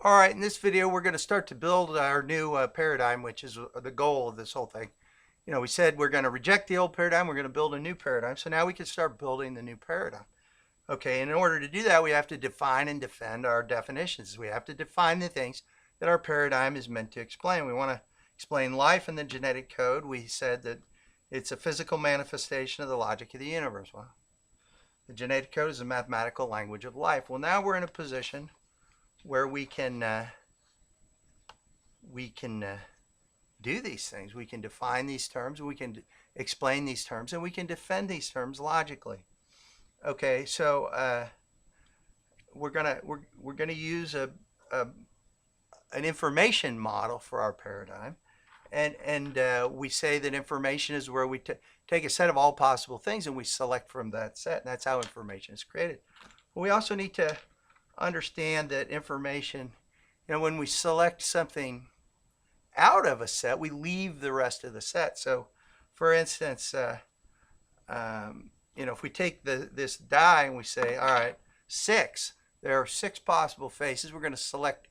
All right, in this video, we're going to start to build our new paradigm, which is the goal of this whole thing. You know, we said we're going to reject the old paradigm, we're going to build a new paradigm. So now we can start building the new paradigm. Okay, and in order to do that, we have to define and defend our definitions. We have to define the things that our paradigm is meant to explain. We want to explain life and the genetic code. We said that it's a physical manifestation of the logic of the universe. Well, the genetic code is a mathematical language of life. Well, now we're in a position where we can do these things. We can define these terms, we can explain these terms, and we can defend these terms logically. Okay, so we're gonna use a an information model for our paradigm, and we say that information is where we take a set of all possible things and we select from that set. And that's how information is created. But we also need to understand that information, when we select something out of a set, we leave the rest of the set. So, for instance, if we take this die and we say, all right, 6, there are 6 possible faces. We're going to select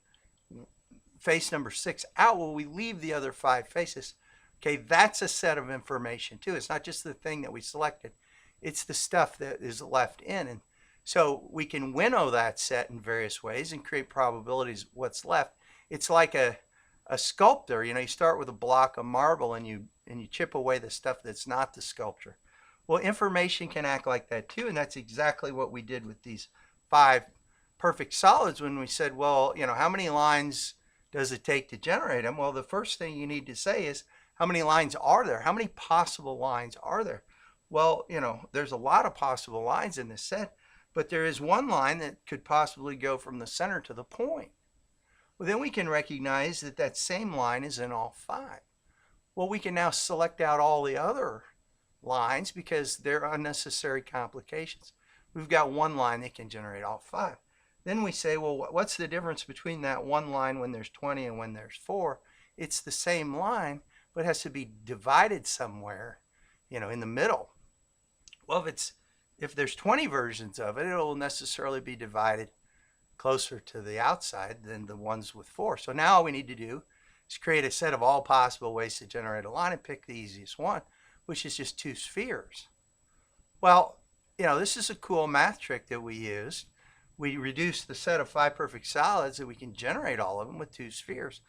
face number 6 out. Well, we leave the other 5 faces. Okay, that's a set of information too. It's not just the thing that we selected. It's the stuff that is left in. And so we can winnow that set in various ways and create probabilities of what's left. It's like a sculptor. You start with a block of marble and you chip away the stuff that's not the sculpture. Well, information can act like that too, and that's exactly what we did with these 5 perfect solids when we said, well, how many lines does it take to generate them? Well, the first thing you need to say is, how many lines are there? How many possible lines are there? Well, there's a lot of possible lines in this set, but there is one line that could possibly go from the center to the point. Well, then we can recognize that that same line is in all 5. Well, we can now select out all the other lines because they're unnecessary complications. We've got one line that can generate all 5. Then we say, well, what's the difference between that one line when there's 20 and when there's 4? It's the same line, but it has to be divided somewhere, in the middle. Well, if there's 20 versions of it, it'll necessarily be divided closer to the outside than the ones with 4. So now all we need to do is create a set of all possible ways to generate a line and pick the easiest one, which is just 2 spheres. Well, this is a cool math trick that we used. We reduced the set of 5 perfect solids that we can generate all of them with 2 spheres.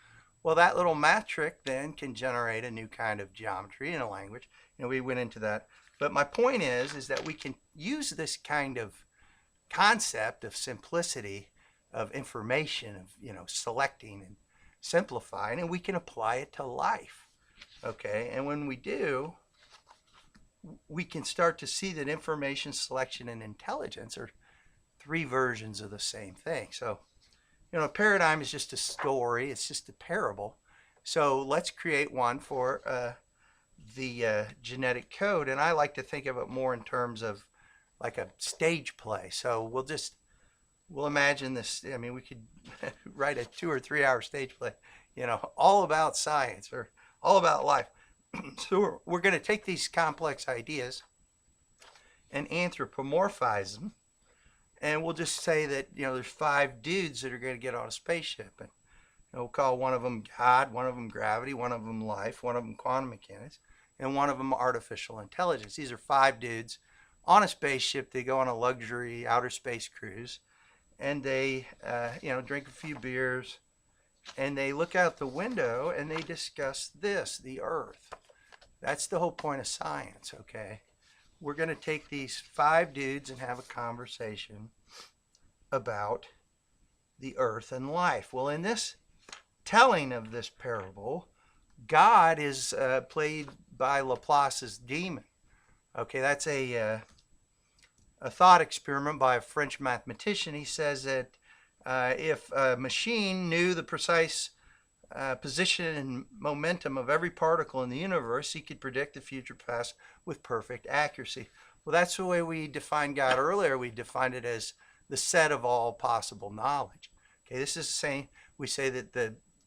Well, that little math trick then can generate a new kind of geometry in a language. We went into that. But my point is that we can use this kind of concept of simplicity, of information, of selecting and simplifying, and we can apply it to life. Okay, and when we do, we can start to see that information, selection, and intelligence are 3 versions of the same thing. So, a paradigm is just a story. It's just a parable. So let's create one for the genetic code. And I like to think of it more in terms of like a stage play. So we'll imagine this. I mean, we could write a 2 or 3 hour stage play, all about science or all about life. So we're going to take these complex ideas and anthropomorphize them. And we'll just say that, there's 5 dudes that are going to get on a spaceship. And we'll call one of them God, one of them gravity, one of them life, one of them quantum mechanics, and one of them artificial intelligence. These are 5 dudes on a spaceship. They go on a luxury outer space cruise. And they, drink a few beers. And they look out the window and they discuss this, the Earth. That's the whole point of science, okay? We're going to take these 5 dudes and have a conversation about the Earth and life. Well, in this telling of this parable, God is played by Laplace's demon. Okay, that's a thought experiment by a French mathematician. He says that if a machine knew the precise position and momentum of every particle in the universe, he could predict the future past with perfect accuracy. Well, that's the way we defined God earlier. We defined it as the set of all possible knowledge. Okay, this is the same. We say that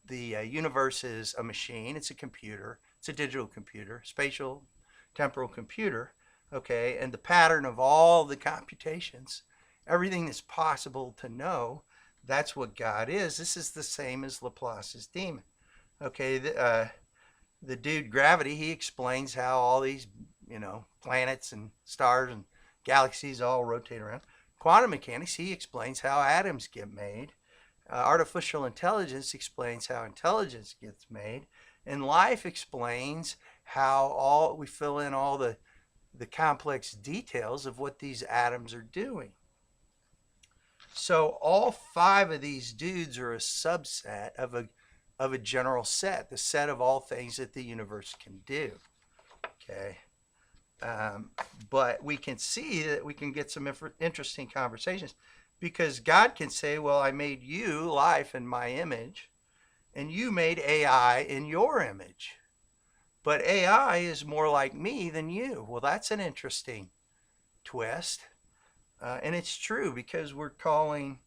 the universe is a machine. It's a computer. It's a digital computer, spatial temporal computer. Okay, and the pattern of all the computations, everything that's possible to know, That's what God is. This is the same as Laplace's demon. Okay, the dude Gravity, he explains how all these, planets and stars and galaxies all rotate around. Quantum mechanics, he explains how atoms get made. Artificial intelligence explains how intelligence gets made. And life explains how we fill in all the complex details of what these atoms are doing. So all 5 of these dudes are a subset of a general set, the set of all things that the universe can do. Okay. But we can see that we can get some interesting conversations, because God can say, well, I made you, life, in my image, and you made AI in your image. But AI is more like me than you. Well, that's an interesting twist. And it's true, because we're calling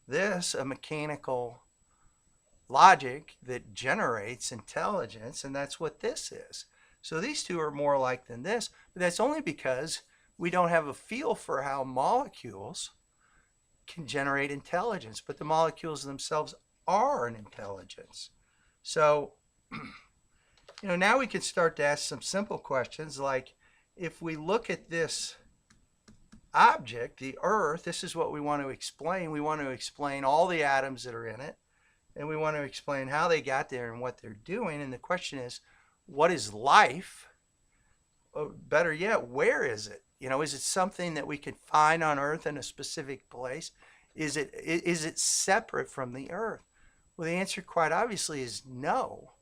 this a mechanical logic that generates intelligence, and that's what this is. So these two are more alike than this, but that's only because we don't have a feel for how molecules can generate intelligence, but the molecules themselves are an intelligence. So, now we can start to ask some simple questions, like, if we look at this object, the Earth, this is what we want to explain. We want to explain all the atoms that are in it, and we want to explain how they got there and what they're doing. And the question is, what is life? Or better yet, where is it? Is it something that we can find on Earth in a specific place? Is it separate from the Earth? Well, the answer quite obviously is no.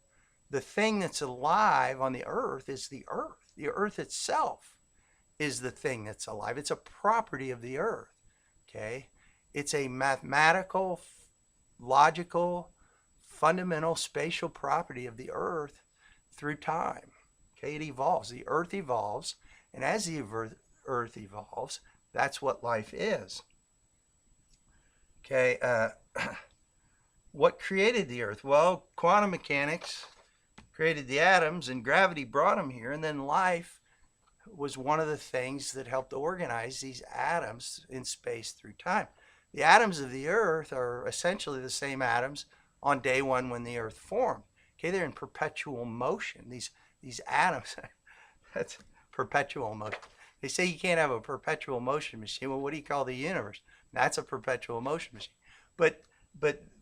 The thing that's alive on the Earth is the Earth. The Earth itself is the thing that's alive. It's a property of the Earth. Okay? It's a mathematical, logical, fundamental spatial property of the Earth through time. Okay, it evolves. The Earth evolves, and as the Earth evolves, that's what life is. Okay, what created the Earth? Well, quantum mechanics created the atoms, and gravity brought them here, and then life was one of the things that helped organize these atoms in space through time. The atoms of the Earth are essentially the same atoms on day one when the Earth formed. Okay, they're in perpetual motion. These atoms, that's perpetual motion. They say you can't have a perpetual motion machine. Well, what do you call the universe? That's a perpetual motion machine. But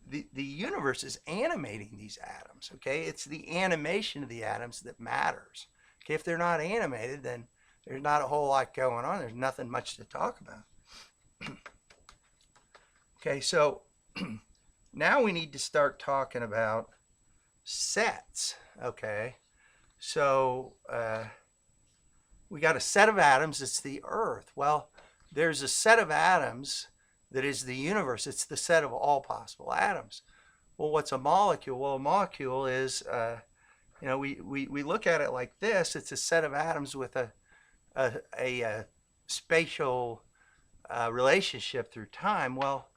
the universe is animating these atoms. Okay, it's the animation of the atoms that matters. Okay, if they're not animated, then there's not a whole lot going on. There's nothing much to talk about. Okay, so now we need to start talking about sets. Okay, so we got a set of atoms. It's the Earth. Well, there's a set of atoms that is the universe. It's the set of all possible atoms. Well, what's a molecule? Well, a molecule is, we look at it like this. It's a set of atoms with a spatial relationship through time. Well,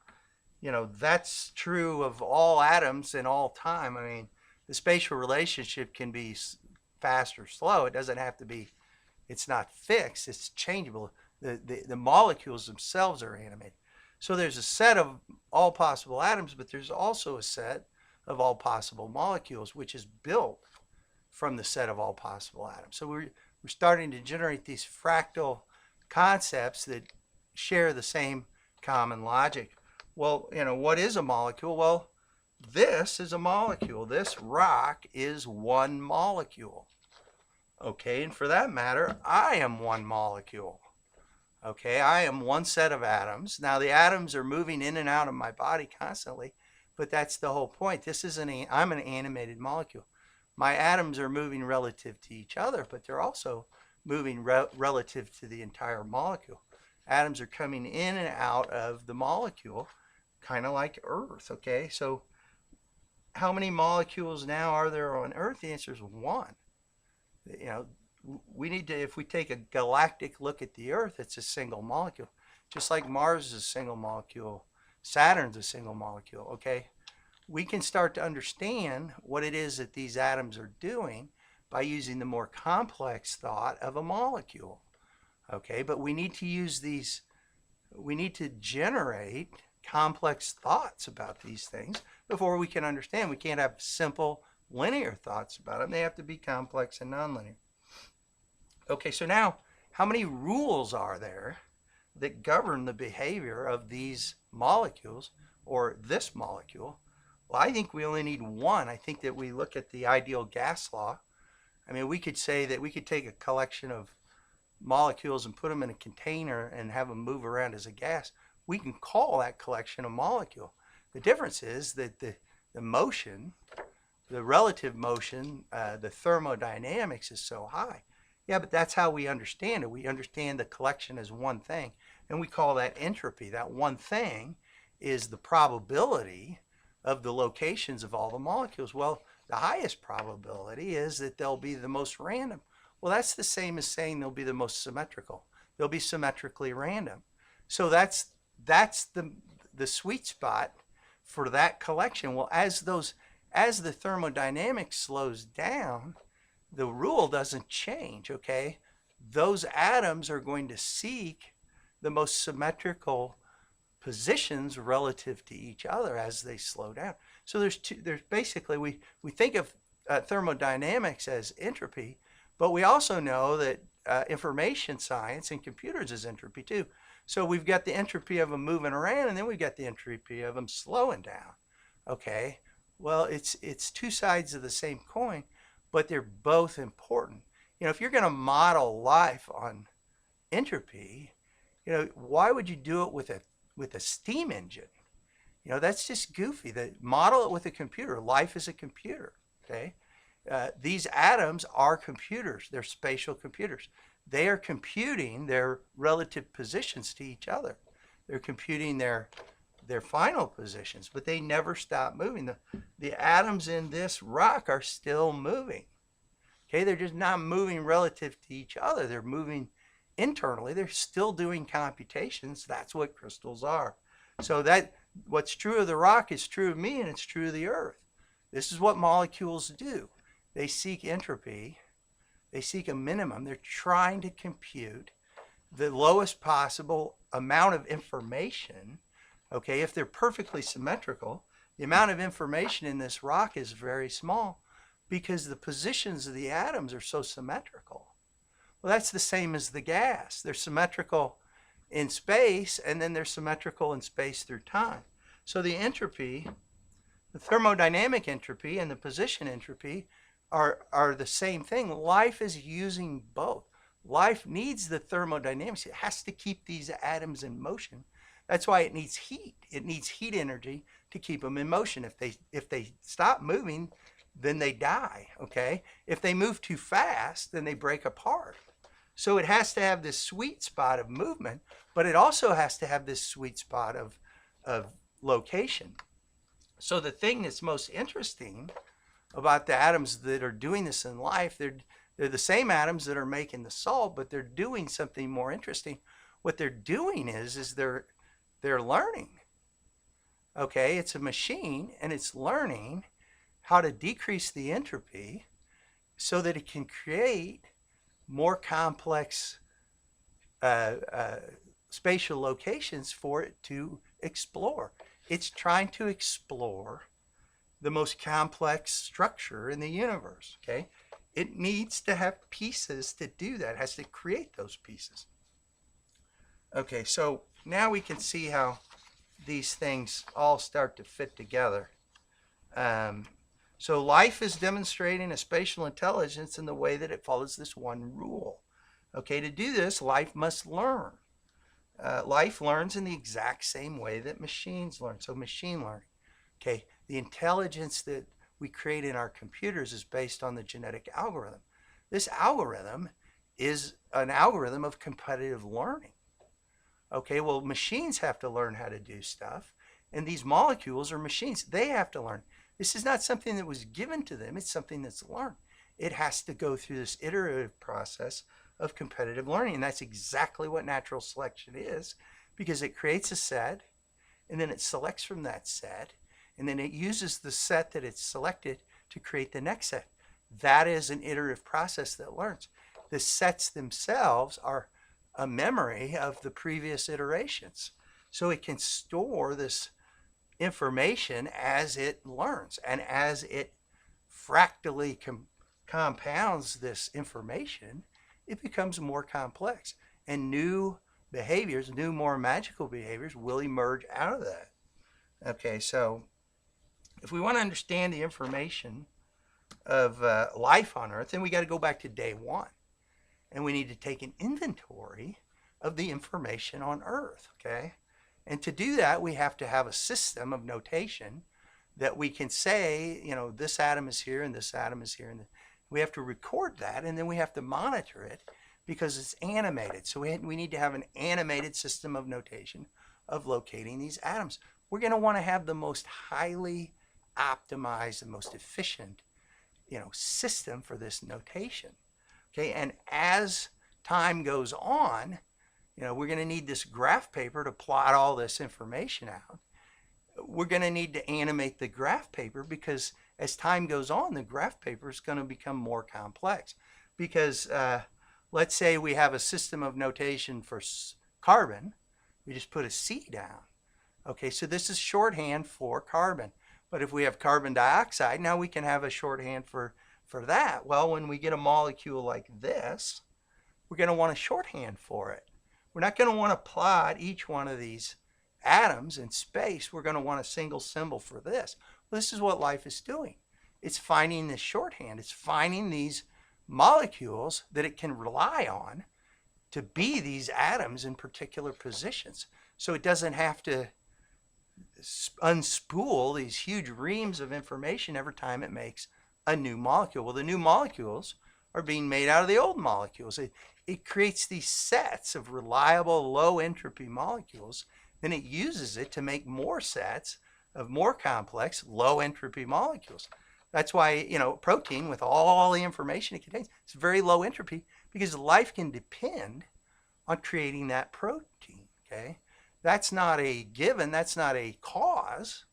that's true of all atoms in all time. I mean, the spatial relationship can be fast or slow. It doesn't have to be, it's not fixed, it's changeable. The molecules themselves are animated. So there's a set of all possible atoms, but there's also a set of all possible molecules, which is built from the set of all possible atoms. So we're starting to generate these fractal concepts that share the same common logic. Well, what is a molecule? Well, this is a molecule. This rock is one molecule. Okay, and for that matter, I am one molecule. Okay, I am one set of atoms. Now the atoms are moving in and out of my body constantly, but that's the whole point. I'm an animated molecule. My atoms are moving relative to each other, but they're also moving relative to the entire molecule. Atoms are coming in and out of the molecule, kind of like Earth. Okay, so how many molecules now are there on Earth? The answer is one. We need to, if we take a galactic look at the Earth, it's a single molecule. Just like Mars is a single molecule, Saturn's a single molecule, okay? We can start to understand what it is that these atoms are doing by using the more complex thought of a molecule, okay? But we need to use we need to generate complex thoughts about these things before we can understand. We can't have simple linear thoughts about them. They have to be complex and nonlinear. Okay, so now how many rules are there that govern the behavior of these molecules or this molecule? Well, I think we only need one. I think that we look at the ideal gas law. I mean, we could say that we could take a collection of molecules and put them in a container and have them move around as a gas. We can call that collection a molecule. The difference is that the motion, the relative motion, the thermodynamics is so high. Yeah, but that's how we understand it. We understand the collection as one thing, and we call that entropy. That one thing is the probability of the locations of all the molecules. Well, the highest probability is that they'll be the most random. Well, that's the same as saying they'll be the most symmetrical. They'll be symmetrically random. So that's the sweet spot for that collection. Well, as the thermodynamics slows down, the rule doesn't change, okay? Those atoms are going to seek the most symmetrical positions relative to each other as they slow down. So there's basically, we think of thermodynamics as entropy, but we also know that information science and computers is entropy too. So we've got the entropy of them moving around, and then we've got the entropy of them slowing down, okay? Well, it's two sides of the same coin, but they're both important. You know, if you're going to model life on entropy, you know, why would you do it with a steam engine? You know, that's just goofy. Model it with a computer. Life is a computer, okay? These atoms are computers. They're spatial computers. They are computing their relative positions to each other. They're computing their final positions, but they never stop moving. The atoms in this rock are still moving. Okay, they're just not moving relative to each other. They're moving internally. They're still doing computations. That's what crystals are. So that what's true of the rock is true of me, and it's true of the earth. This is what molecules do. They seek entropy. They seek a minimum. They're trying to compute the lowest possible amount of information. Okay, if they're perfectly symmetrical, the amount of information in this rock is very small because the positions of the atoms are so symmetrical. Well, that's the same as the gas. They're symmetrical in space, and then they're symmetrical in space through time. So the entropy, the thermodynamic entropy and the position entropy are the same thing. Life is using both. Life needs the thermodynamics. It has to keep these atoms in motion. That's why it needs heat. It needs heat energy to keep them in motion. If they stop moving, then they die, okay? If they move too fast, then they break apart. So it has to have this sweet spot of movement, but it also has to have this sweet spot of location. So the thing that's most interesting about the atoms that are doing this in life, they're the same atoms that are making the salt, but they're doing something more interesting. What they're doing is they're learning. Okay, it's a machine, and it's learning how to decrease the entropy so that it can create more complex spatial locations for it to explore. It's trying to explore the most complex structure in the universe, okay? It needs to have pieces to do that. It has to create those pieces. Okay, so now we can see how these things all start to fit together. So life is demonstrating a spatial intelligence in the way that it follows this one rule. Okay, to do this, life must learn. Life learns in the exact same way that machines learn. So machine learning. Okay, the intelligence that we create in our computers is based on the genetic algorithm. This algorithm is an algorithm of competitive learning. Okay, well, machines have to learn how to do stuff, and these molecules are machines. They have to learn. This is not something that was given to them. It's something that's learned. It has to go through this iterative process of competitive learning, and that's exactly what natural selection is, because it creates a set, and then it selects from that set, and then it uses the set that it's selected to create the next set. That is an iterative process that learns. The sets themselves are a memory of the previous iterations. so it can store this information as it learns, and as it fractally compounds this information, it becomes more complex, and new behaviors, new, more magical behaviors will emerge out of that. Okay, so if we want to understand the information of life on Earth, then we got to go back to day one, and we need to take an inventory of the information on Earth. Okay, and to do that, we have to have a system of notation that we can say, you know, this atom is here and this atom is here, and we have to record that, and then we have to monitor it because it's animated. So we need to have an animated system of notation of locating these atoms. We're going to want to have the most highly optimized, the most efficient, system for this notation. Okay, and as time goes on, we're going to need this graph paper to plot all this information out. We're going to need to animate the graph paper because as time goes on, the graph paper is going to become more complex. Because let's say we have a system of notation for carbon. We just put a C down. Okay, so this is shorthand for carbon. But if we have carbon dioxide, now we can have a shorthand for that. Well, when we get a molecule like this, we're going to want a shorthand for it. We're not going to want to plot each one of these atoms in space. We're going to want a single symbol for this. Well, this is what life is doing. It's finding this shorthand. It's finding these molecules that it can rely on to be these atoms in particular positions. So it doesn't have to unspool these huge reams of information every time it makes a new molecule. Well, the new molecules are being made out of the old molecules. It creates these sets of reliable low entropy molecules. Then it uses it to make more sets of more complex low entropy molecules. That's why, protein, with all the information it contains, it's very low entropy because life can depend on creating that protein. Okay, that's not a given. That's not a cause.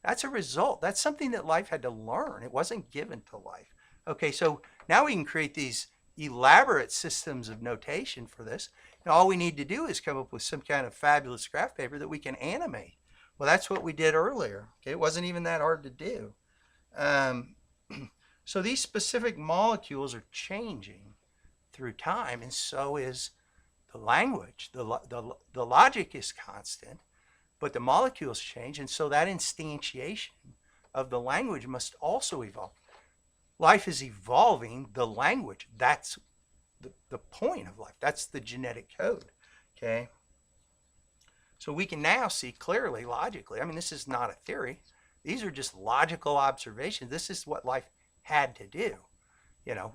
That's a result. That's something that life had to learn. It wasn't given to life. Okay, so now we can create these elaborate systems of notation for this. And all we need to do is come up with some kind of fabulous graph paper that we can animate. Well, that's what we did earlier. Okay, it wasn't even that hard to do. So these specific molecules are changing through time, and so is the language. The logic is constant, but the molecules change, and so that instantiation of the language must also evolve. Life is evolving the language. That's the point of life. That's the genetic code. Okay. So we can now see clearly, logically. I mean, this is not a theory. These are just logical observations. This is what life had to do.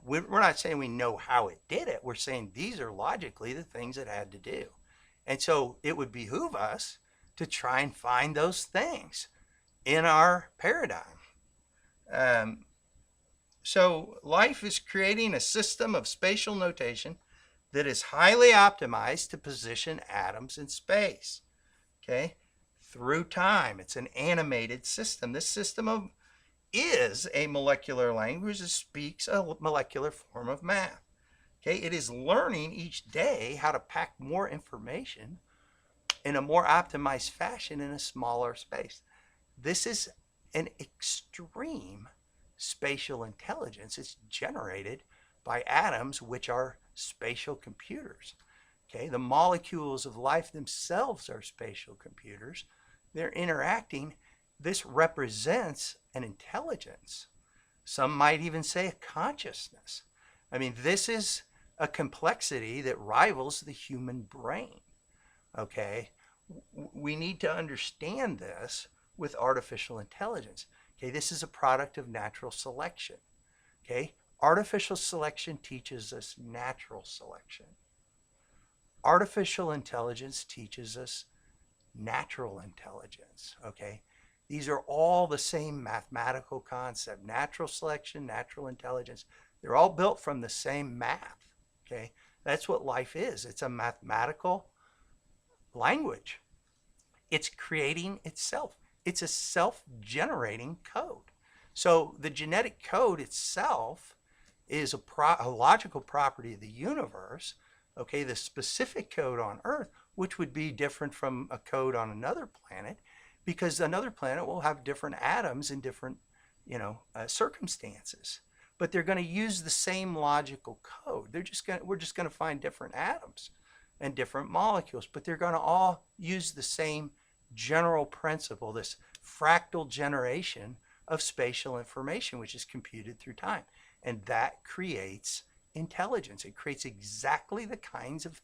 We're not saying we know how it did it. We're saying these are logically the things it had to do. And so it would behoove us to try and find those things in our paradigm. So life is creating a system of spatial notation that is highly optimized to position atoms in space. Okay, through time. It's an animated system. This system is a molecular language that speaks a molecular form of math. Okay, it is learning each day how to pack more information in a more optimized fashion in a smaller space. This is an extreme spatial intelligence. It's generated by atoms, which are spatial computers. Okay, the molecules of life themselves are spatial computers. They're interacting. This represents an intelligence. Some might even say a consciousness. I mean, this is a complexity that rivals the human brain. Okay, we need to understand this with artificial intelligence. Okay, this is a product of natural selection. Okay, artificial selection teaches us natural selection. Artificial intelligence teaches us natural intelligence. Okay, these are all the same mathematical concept. Natural selection, natural intelligence, they're all built from the same math. Okay, that's what life is. It's a mathematical language. It's creating itself. It's a self-generating code. So the genetic code itself is a logical property of the universe. Okay, the specific code on Earth which would be different from a code on another planet, because another planet will have different atoms in different, circumstances. But they're going to use the same logical code. We're just going to find different atoms and different molecules, but they're going to all use the same general principle, this fractal generation of spatial information, which is computed through time. And that creates intelligence. It creates exactly the kinds of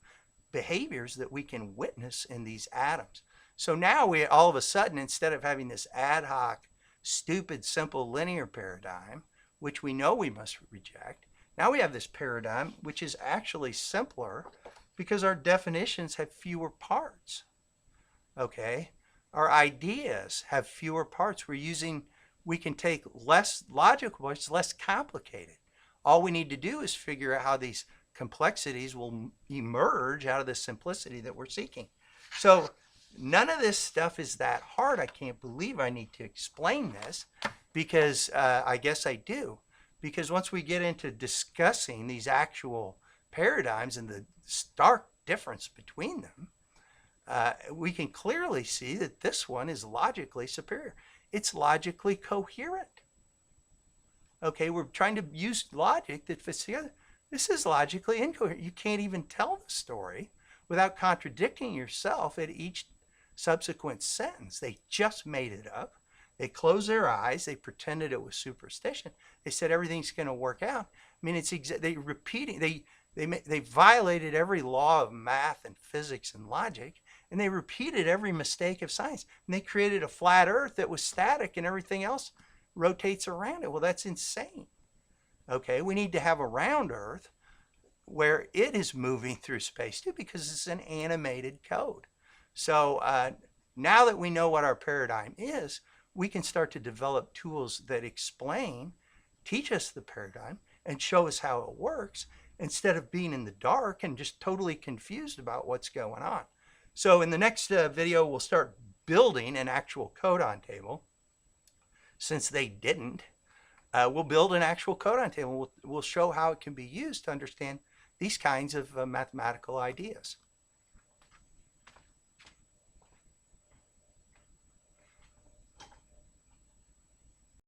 behaviors that we can witness in these atoms. So now we all of a sudden, instead of having this ad hoc, stupid, simple linear paradigm, which we know we must reject, now we have this paradigm which is actually simpler because our definitions have fewer parts. Okay? Our ideas have fewer parts. We can take less logical parts, less complicated. All we need to do is figure out how these complexities will emerge out of the simplicity that we're seeking. So none of this stuff is that hard. I can't believe I need to explain this, because I guess I do. Because once we get into discussing these actual paradigms and the stark difference between them, we can clearly see that this one is logically superior. It's logically coherent. Okay, we're trying to use logic that fits together. This is logically incoherent. You can't even tell the story without contradicting yourself at each subsequent sentence. They just made it up. They closed their eyes. They pretended it was superstition. They said everything's going to work out. I mean, they violated every law of math and physics and logic, and they repeated every mistake of science. And they created a flat Earth that was static and everything else rotates around it. Well, that's insane. Okay, we need to have a round Earth where it is moving through space too, because it's an animated code. So now that we know what our paradigm is, we can start to develop tools that teach us the paradigm and show us how it works, instead of being in the dark and just totally confused about what's going on. So in the next video, we'll start building an actual codon table. Since they didn't, we'll build an actual codon table. We'll show how it can be used to understand these kinds of mathematical ideas.